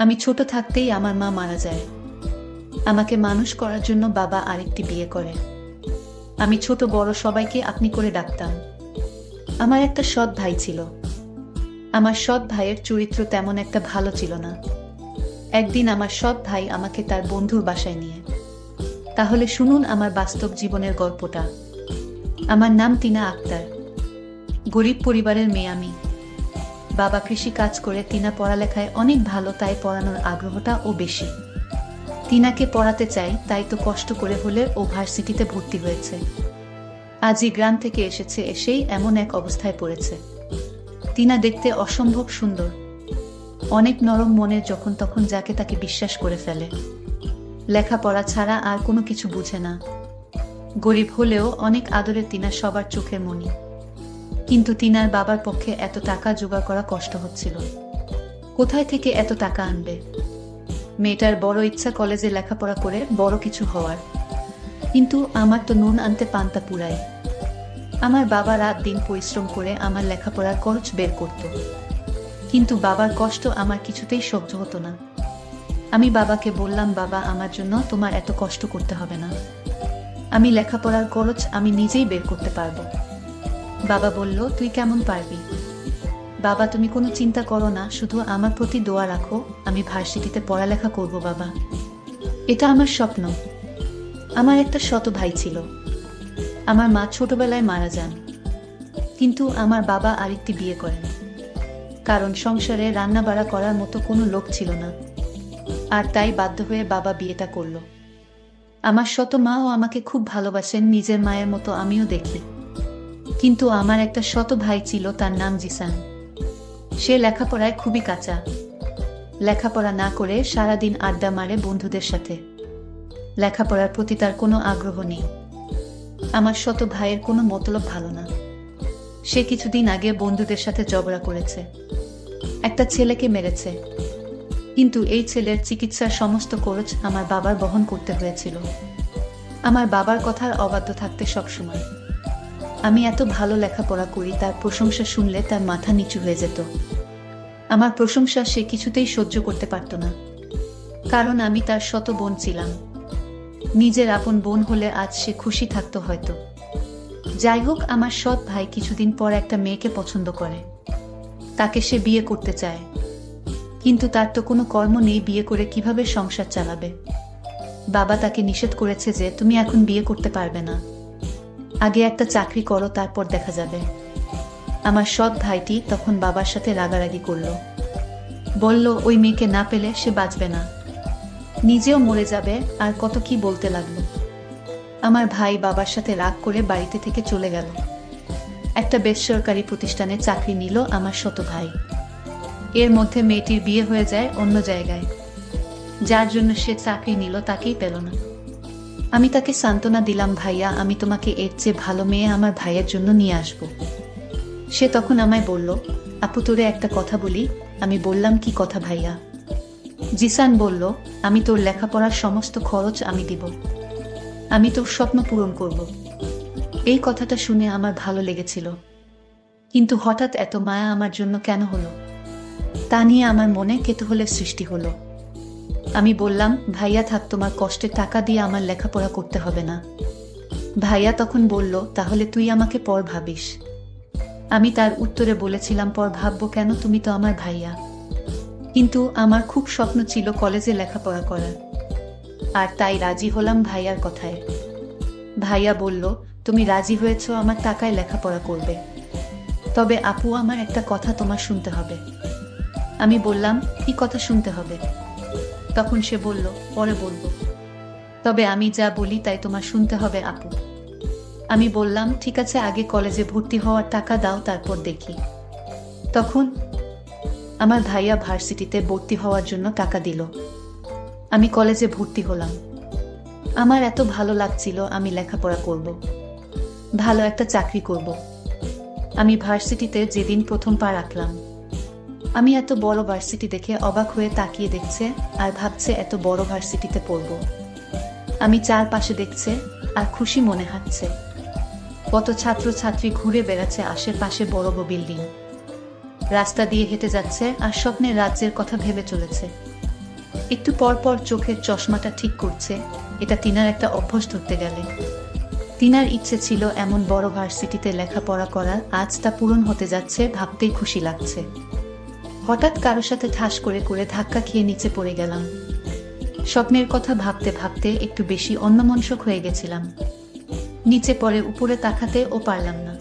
আমি ছোট থাকতেই আমার মা মারা যায়। আমাকে মানুষ করার জন্য বাবা আরেকটি বিয়ে করে। আমি ছোট বড় সবাইকে আপনি করে ডাকতাম। আমার একটা সৎ ভাই ছিল। আমার সৎ ভাইয়ের চরিত্র তেমন একটা ভালো ছিল না। একদিন আমার সৎ ভাই আমাকে তার বন্ধুর বাসায় নিয়ে। তাহলে শুনুন আমার বাস্তব জীবনের গল্পটা। আমার নাম টিনা আক্তার। গরিব পরিবারের মেয়ে আমি। বাবা কৃষি কাজ করে, টিনা পড়ালেখায় অনেক ভালো, তাই পড়ানোর আগ্রহটা ও বেশি। টিনাকে পড়াতে চাই, তাই তো কষ্ট করে হলে ও ভার্সিটিতে ভর্তি হয়েছে। আজই গ্রাম থেকে এসেছে, এসেই এমন এক অবস্থায় পড়েছে। টিনা দেখতে অসম্ভব সুন্দর, অনেক নরম মনের, যখন তখন যাকে তাকে বিশ্বাস করে ফেলে। লেখাপড়া ছাড়া আর কোনো কিছু বুঝে না। গরিব হলেও অনেক আদরের টিনা সবার চোখের মণি। কিন্তু টিনার বাবার পক্ষে এত টাকা জোগাড় করা কষ্ট হচ্ছিল। কোথায় থেকে এত টাকা আনবে? মেয়েটার বড় ইচ্ছা কলেজে লেখাপড়া করে বড় কিছু হওয়ার। কিন্তু আমার তো নুন আনতে পান্তা পুরাই। আমার বাবা রাত দিন পরিশ্রম করে আমার লেখাপড়ার খরচ বের করত। কিন্তু বাবার কষ্ট আমার কিছুতেই সহ্য হতো না। আমি বাবাকে বললাম, বাবা, আমার জন্য তোমার এত কষ্ট করতে হবে না। আমি লেখাপড়ার খরচ আমি নিজেই বের করতে পারবো। বাবা বলল, তুই কেমন পারবি? বাবা, তুমি কোনো চিন্তা করো না, শুধু আমার প্রতি দোয়া রাখো, আমি ভার্সিটিতে পড়ালেখা করব বাবা। এটা আমার স্বপ্ন। আমার একটা ছোট ভাই ছিল। আমার মা ছোটবেলায় মারা যান। কিন্তু আমার বাবা আরেকটি বিয়ে করেন, কারণ সংসারে রান্নাবাড়া করার মতো কোনো লোক ছিল না। আর তাই বাধ্য হয়ে বাবা বিয়েটা করলো। আমার ছোট মাও আমাকে খুব ভালোবাসেন, নিজের মায়ের মতো আমিও দেখি। কিন্তু আমার একটা ছোট ভাই ছিল, তার নাম জিসান। সে লেখাপড়ায় খুবই কাঁচা। লেখাপড়া না করে সারাদিন আড্ডা মারে বন্ধুদের সাথে। লেখাপড়ার প্রতি তার কোনো আগ্রহ নেই। আমার ছোট ভাইয়ের কোনো মতলব ভালো না। সে কিছুদিন আগে বন্ধুদের সাথে ঝগড়া করেছে, একটা ছেলেকে মেরেছে। কিন্তু এই ছেলের চিকিৎসার সমস্ত খরচ আমার বাবার বহন করতে হয়েছিল। আমার বাবার কথার অবাধ্য থাকতে সবসময়। আমি এত ভালো লেখাপড়া করি, তার প্রশংসা শুনলে তার মাথা নিচু হয়ে যেত। আমার প্রশংসা সে কিছুতেই সহ্য করতে পারত না, কারণ আমি তার ছোট বোন ছিলাম। নিজের আপন বোন হলে আজ সে খুশি থাকতো হয়তো। যাই হোক, আমার সৎ ভাই কিছুদিন পর একটা মেয়েকে পছন্দ করে। তাকে সে বিয়ে করতে চায়। কিন্তু তার তো কোনো কর্ম নেই, বিয়ে করে কিভাবে সংসার চালাবে? বাবা তাকে নিষেধ করেছে যে, তুমি এখন বিয়ে করতে পারবে না, আগে একটা চাকরি করো, তারপর দেখা যাবে। আমার সৎ ভাইটি তখন বাবার সাথে রাগারাগি করলো। বলল, ওই মেয়েকে না পেলে সে বাঁচবে না, নিজেও মরে যাবে, আর কত কি বলতে লাগলো। আমার ভাই বাবার সাথে রাগ করে বাড়িতে থেকে চলে গেল। একটা বেসরকারি প্রতিষ্ঠানে চাকরি নিল আমার ছোট ভাই। এর মধ্যে মেয়েটির বিয়ে হয়ে যায় অন্য জায়গায়। যার জন্য সে চাকরি নিল তাকেই পেল না। আমি তাকে সান্ত্বনা দিলাম, ভাইয়া, আমি তোমাকে এর চেয়ে ভালো মেয়ে আমার ভাইয়ের জন্য নিয়ে আসব। সে তখন আমায় বলল, আপু, তোরে একটা কথা বলি। আমি বললাম, কি কথা ভাইয়া? জিসান বলল, আমি তোর লেখাপড়ার সমস্ত খরচ আমি দিব। আমি তোর স্বপ্ন পূরণ করব। এই কথাটা শুনে আমার ভালো লেগেছিল। কিন্তু হঠাৎ এত মায়া আমার জন্য কেন হলো, তা নিয়ে আমার মনে কৌতূহলের সৃষ্টি হলো। আমি বললাম, ভাইয়া থাক, তোমার কষ্টের টাকা দিয়ে আমার লেখাপড়া করতে হবে না। ভাইয়া তখন বলল, তাহলে তুই আমাকে পর ভাবিস। আমি তার উত্তরে বলেছিলাম, পর ভাববো কেন, তুমি তো আমার ভাইয়া। কিন্তু আমার খুব স্বপ্ন ছিল কলেজে লেখাপড়া করার, আর তাই রাজি হলাম ভাইয়ার কথায়। ভাইয়া বলল, তুমি রাজি হয়েছ, আমার টাকায় লেখাপড়া করবে। তবে আপু, আমার একটা কথা তোমার শুনতে হবে। আমি বললাম, কি কথা শুনতে হবে? তখন সে বলল, পরে বলবো, তবে আমি যা বলি তাই তোমার শুনতে হবে আপু। আমি বললাম, ঠিক আছে, আগে কলেজে ভর্তি হওয়ার টাকা দাও, তারপর দেখি। তখন আমার ভাইয়া ভার্সিটিতে ভর্তি হওয়ার জন্য টাকা দিল। আমি কলেজে ভর্তি হলাম। আমার এত ভালো লাগছিল, আমি লেখাপড়া করব, ভালো একটা চাকরি করব। আমি ভার্সিটিতে যেদিন প্রথম পা রাখলাম, আমি এত বড় ভার্সিটি দেখে অবাক হয়ে তাকিয়ে দেখছে আর ভাবছে এত বড় ভার্সিটিতে পড়ব। আমি চারপাশে দেখছে আর খুশি মনে হাঁটছে। কত ছাত্রছাত্রী ঘুরে বেড়াচ্ছে আশেপাশে, বড় বড় বিল্ডিং। রাস্তা দিয়ে হেঁটে যাচ্ছে আর স্বপ্নের রাজ্যের কথা ভেবে চলেছে। একটু পর পর চোখের চশমাটা ঠিক করছে। এটা টিনার একটা অভ্যাস ধরতে গেলে। টিনার ইচ্ছে ছিল এমন বড় ভার্সিটিতে লেখাপড়া করার, আজ তা পূরণ হতে যাচ্ছে, ভাবতেই খুশি লাগছে। হঠাৎ কারো সাথে ঠাস করে করে ধাক্কা খেয়ে নিচে পড়ে গেলাম। স্বপ্নের কথা ভাবতে ভাবতে একটু বেশি অন্যমনস্ক হয়ে গেছিলাম। নিচে পড়ে উপরে তাকাতেও পারলাম না।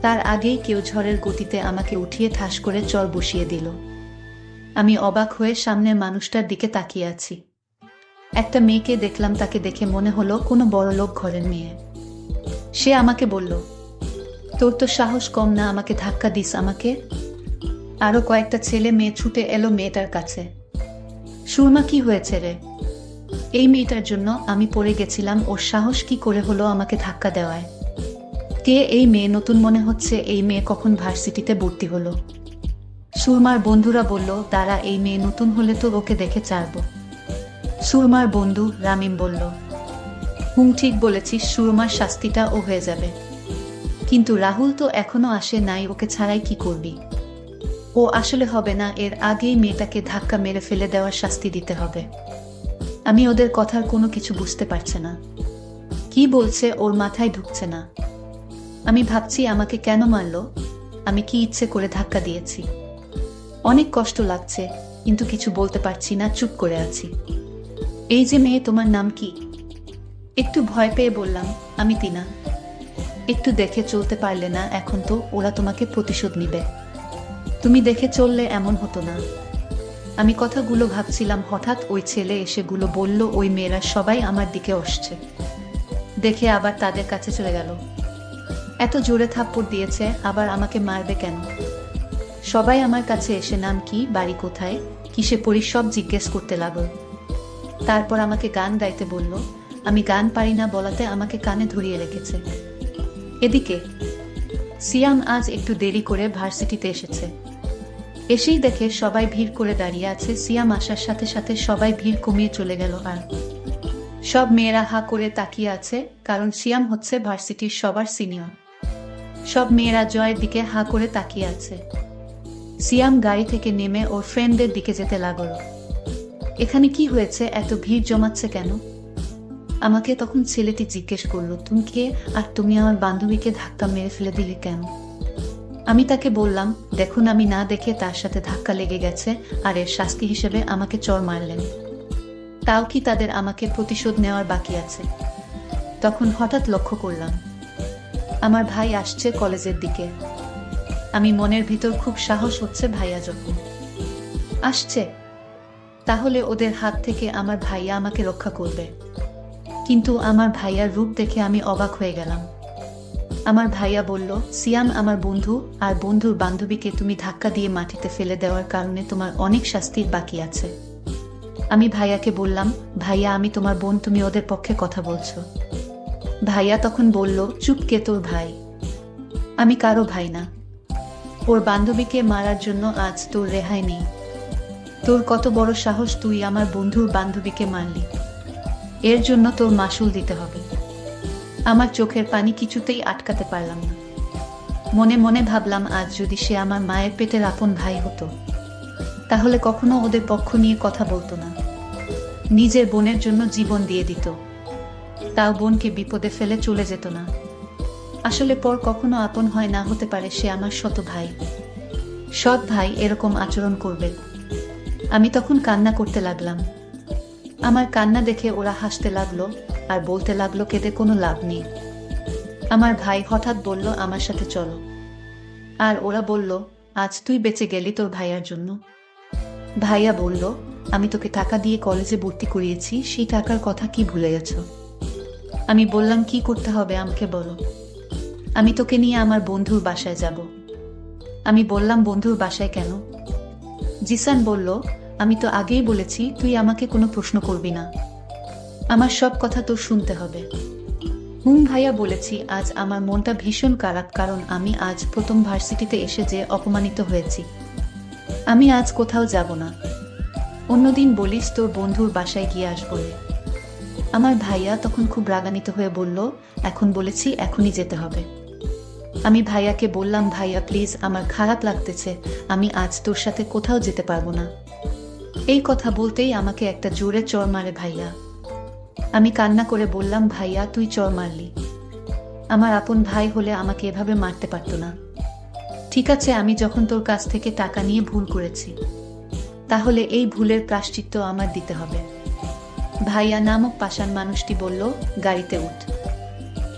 তার আগেই কেউ ঝড়ের গতিতে আমাকে উঠিয়ে ঠাস করে চর বসিয়ে দিল। আমি অবাক হয়ে সামনের মানুষটার দিকে তাকিয়ে আছি। একটা মেয়েকে দেখলাম, তাকে দেখে মনে হলো কোনো বড়লোক ঘরের মেয়ে। সে আমাকে বলল, তোর তো সাহস কম না, আমাকে ধাক্কা দিস আমাকে। আরো কয়েকটা ছেলে মেয়ে ছুটে এলো মেয়েটার কাছে। সুরমা, কি হয়েছে রে? এই মেয়েটার জন্য আমি পড়ে গেছিলাম, ওর সাহস কি করে হলো আমাকে ধাক্কা দেওয়ায়? কে এই মেয়ে? নতুন মনে হচ্ছে। এই মেয়ে কখন ভার্সিটিতে ভর্তি হলো? সুরমার বন্ধুরা বলল, তারা এই মেয়ে নতুন হলে তো ওকে দেখে ছাড়ব। সুরমার বন্ধু রামিম বলল, ঠিক বলেছিস, সুরমার শাস্তিটা ও হয়ে যাবে। কিন্তু রাহুল তো এখনো আসে নাই, ওকে ছাড়াই কি করবি? ও আসলে হবে না, এর আগেই মেয়েটাকে ধাক্কা মেরে ফেলে দেওয়ার শাস্তি দিতে হবে। আমি ওদের কথার কোনো কিছু বুঝতে পারছে না। কি বলছে ওর মাথায় ঢুকছে না। আমি ভাবছি আমাকে কেন মারলো? আমি কি ইচ্ছে করে ধাক্কা দিয়েছি? অনেক কষ্ট লাগছে, কিন্তু কিছু বলতে পারছি না, চুপ করে আছি। এই যে মেয়ে, তোমার নাম কি? একটু ভয় পেয়ে বললাম, আমি টিনা। একটু দেখে চলতে পারলে না? এখন তো ওরা তোমাকে প্রতিশোধ নিবে। তুমি দেখে চললে এমন হতো না। আমি কথাগুলো ভাবছিলাম, হঠাৎ ওই ছেলে এসেগুলো বলল, ওই মেয়েরা সবাই আমার দিকে আসছে। দেখে আবার তাদের কাছে চলে গেল। এত জোরে থাপ্পড় দিয়েছে, আবার আমাকে মারবে কেন? সবাই আমার কাছে এসে নাম কি, বাড়ি কোথায়, কিসে পড়ি সব জিজ্ঞেস করতে লাগল। তারপর আমাকে গান গাইতে বলল। আমি গান পারি না বলাতে আমাকে কানে ধরিয়ে রেখেছে। এদিকে সিয়াম আজ একটু দেরি করে ভার্সিটিতে এসেছে। এসেই দেখে সবাই ভিড় করে দাঁড়িয়ে আছে। সিয়াম আসার সাথে সাথে সবাই ভিড় কমিয়ে চলে গেল, আর সব মেয়েরা হা করে তাকিয়ে আছে, কারণ সিয়াম হচ্ছে ভার্সিটির সবার সিনিয়র। সব মেয়েরা জয়ের দিকে হা করে তাকিয়ে আছে। সিয়াম গাড়ি থেকে নেমে ওর ফ্রেন্ডদের দিকে যেতে লাগল। এখানে কি হয়েছে, এত ভিড় জমাচ্ছে কেন? আমাকে তখন ছেলেটি জিজ্ঞেস করলো, তুমি কে, আর তুমি আমার বান্ধবীকে ধাক্কা মেরে ফেলে দিলে কেন? আমি তাকে বললাম, দেখুন, আমি না দেখে তার সাথে ধাক্কা লেগে গেছে, আর এর শাস্তি হিসেবে আমাকে চর মারলেন। তাও কি তাদের আমাকে প্রতিশোধ নেওয়ার বাকি আছে? তখন হঠাৎ লক্ষ্য করলাম আমার ভাই আসছে কলেজের দিকে। আমি মনের ভিতর খুব সাহস হচ্ছে, ভাইয়া যখন আসছে তাহলে ওদের হাত থেকে আমার ভাইয়া আমাকে রক্ষা করবে। কিন্তু আমার ভাইয়ার রূপ দেখে আমি অবাক হয়ে গেলাম। আমার ভাইয়া বলল, সিয়াম আমার বন্ধু, আর বন্ধুর বান্ধবীকে তুমি ধাক্কা দিয়ে মাটিতে ফেলে দেওয়ার কারণে তোমার অনেক শাস্তির বাকি আছে। আমি ভাইয়াকে বললাম, ভাইয়া আমি তোমার বোন, তুমি ওদের পক্ষে কথা বলছো। ভাইয়া তখন বলল, চুপ, কে তোর ভাই? আমি কারো ভাই না। ওর বান্ধবীকে মারার জন্য আজ তোর রেহাই নেই। তোর কত বড় সাহস, তুই আমার বন্ধুর বান্ধবীকে মারলি। এর জন্য তোর মাসুল দিতে হবে। আমার চোখের পানি কিছুতেই আটকাতে পারলাম না। মনে মনে ভাবলাম, আজ যদি সে আমার মায়ের পেটের আপন ভাই হতো, তাহলে কখনো ওদের পক্ষ নিয়ে কথা বলতো না। নিজের বোনের জন্য জীবন দিয়ে দিত, তাও বোনকে বিপদে ফেলে চলে যেত না। আসলে পর কখনো আপন হয় না, হতে পারে সে আমার শত ভাই। সৎ ভাই এরকম আচরণ করবে? আমি তখন কান্না করতে লাগলাম। আমার কান্না দেখে ওরা হাসতে লাগলো আর বলতে লাগলো, কেঁদে কোনো লাভ নেই। আমার ভাই হঠাৎ বলল, আমার সাথে চলো। আর ওরা বলল, আজ তুই বেঁচে গেলি তোর ভাইয়ার জন্য। ভাইয়া বলল, আমি তোকে টাকা দিয়ে কলেজে ভর্তি করিয়েছি, সেই টাকার কথা কি ভুলে গেছ? আমি বললাম, কি করতে হবে আমাকে বলো। আমি তোকে নিয়ে আমার বন্ধুর বাসায় যাব। আমি বললাম, বন্ধুর বাসায় কেন? জিসান বলল, আমি তো আগেই বলেছি তুই আমাকে কোনো প্রশ্ন করবি না, আমার সব কথা তোর শুনতে হবে। ভাইয়া বলেছি, আজ আমার মনটা ভীষণ খারাপ, কারণ আমি আজ প্রথম ভার্সিটিতে এসে যে অপমানিত হয়েছি। আমি আজ কোথাও যাব না। অন্যদিন বলিস তোর বন্ধুর বাসায় গিয়ে আসবো। আমার ভাইয়া তখন খুব রাগান্বিত হয়ে বলল, এখন বলেছি, এখনই যেতে হবে। আমি ভাইয়াকে বললাম, ভাইয়া প্লিজ, আমার খারাপ লাগতেছে, আমি আজ তোর সাথে কোথাও যেতে পারবো না। এই কথা বলতেই আমাকে একটা জোরে চড় মারে ভাইয়া। আমি কান্না করে বললাম, ভাইয়া তুই চড় মারলি? আমার আপন ভাই হলে আমাকে এভাবে মারতে পারতো না। ঠিক আছে, আমি যখন তোর কাছ থেকে টাকা নিয়ে ভুল করেছি, তাহলে এই ভুলের প্রায়শ্চিত্ত আমার দিতে হবে। ভাইয়া নামক পাষাণ মানুষটি বলল, গাড়িতে উঠ।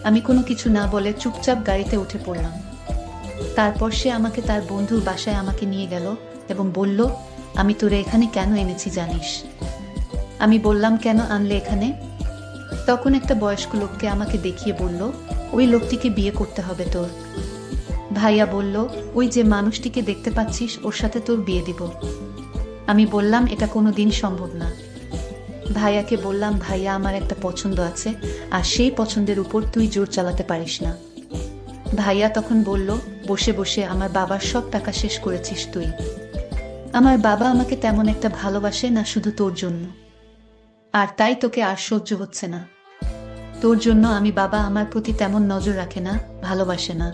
আমি কোনো কিছু না বলে চুপচাপ গাড়িতে উঠে পড়লাম। তারপর সে আমাকে তার বন্ধুর বাসায় আমাকে নিয়ে গেল এবং বলল, আমি তোরে এখানে কেন এনেছি জানিস? আমি বললাম, কেন আনলে এখানে? তখন একটা বয়স্ক লোককে আমাকে দেখিয়ে বলল, ওই লোকটিকে বিয়ে করতে হবে তোর। ভাইয়া বলল, ওই যে মানুষটিকে দেখতে পাচ্ছিস, ওর সাথে তোর বিয়ে দিব। আমি বললাম, এটা কোনো দিন সম্ভব না। ভাইয়াকে বললাম, ভাইয়া আমার একটা পছন্দ আছে, আর সেই পছন্দের উপর তুই জোর চালাতে পারিস না। ভাইয়া তখন বলল, বসে বসে আমার বাবার সব টাকা শেষ করেছিস তুই। আমার বাবা আমাকে তেমন একটা ভালোবাসে না, শুধু তোর জন্য। আর তাই তোকে আর সহ্য হচ্ছে না। তোর জন্য আমি বাবা আমার প্রতি তেমন নজর রাখে না, ভালোবাসে না,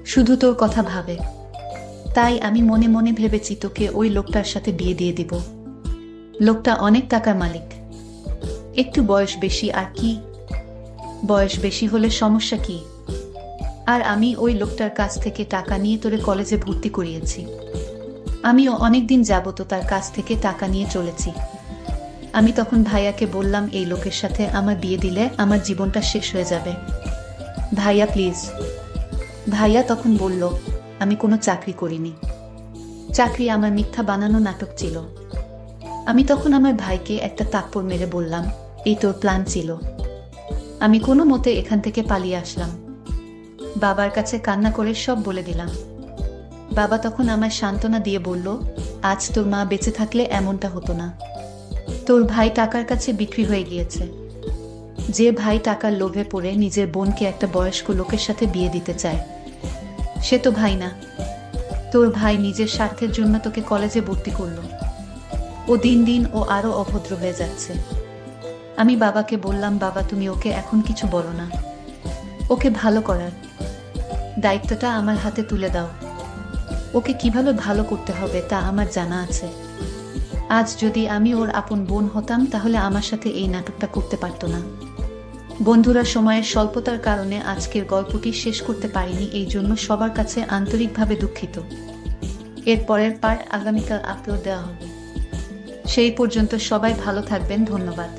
শুধু তোর কথা ভাবে। তাই আমি মনে মনে ভেবেছি তোকে ওই লোকটার সাথে বিয়ে দিয়ে দিব। লোকটা অনেক টাকার মালিক, একটু বয়স বেশি, আর কি? বয়স বেশি হলে সমস্যা কি? আর আমি ওই লোকটার কাছ থেকে টাকা নিয়ে তোরে কলেজে ভর্তি করিয়েছি। আমিও অনেকদিন যাবত তার কাছ থেকে টাকা নিয়ে চলেছি। আমি তখন ভাইয়াকে বললাম, এই লোকের সাথে আমার বিয়ে দিলে আমার জীবনটা শেষ হয়ে যাবে। ভাইয়া প্লিজ। ভাইয়া তখন বলল, আমি কোনো চাকরি করিনি, চাকরি আমার মিথ্যা বানানো নাটক ছিল। আমি তখন আমার ভাইকে একটা থাপ্পড় মেরে বললাম, এই তোর প্ল্যান ছিল। আমি কোনো মতে এখান থেকে পালিয়ে আসলাম। বাবার কাছে কান্না করে সব বলে দিলাম। বাবা তখন আমায় সান্ত্বনা দিয়ে বলল, আজ তোর মা বেঁচে থাকলে এমনটা হতো না। তোর ভাই টাকার কাছে বিক্রি হয়ে গিয়েছে। যে ভাই টাকার লোভে পড়ে নিজের বোনকে একটা বয়স্ক লোকের সাথে বিয়ে দিতে চায়, সে তো ভাই না। তোর ভাই নিজের স্বার্থের জন্য তোকে কলেজে ভর্তি করলো। ও দিন দিন ও আরো অভদ্র হয়ে যাচ্ছে। আমি বাবাকে বললাম, বাবা তুমি ওকে এখন কিছু বলো না, ওকে ভালো করার দায়িত্বটা আমার হাতে তুলে দাও। ওকে কিভাবে ভালো করতে হবে তা আমার জানা আছে। আজ যদি আমি ওর আপন বোন হতাম, তাহলে আমার সাথে এই নাটকটা করতে পারতো না। বন্ধুরা, সময়ের স্বল্পতার কারণে আজকের গল্পটি শেষ করতে পারিনি, এই জন্য সবার কাছে আন্তরিকভাবে দুঃখিত। এর পরের পার্ট আগামীকাল আপলোড দেওয়া হবে। সেই পর্যন্ত সবাই ভালো থাকবেন। ধন্যবাদ।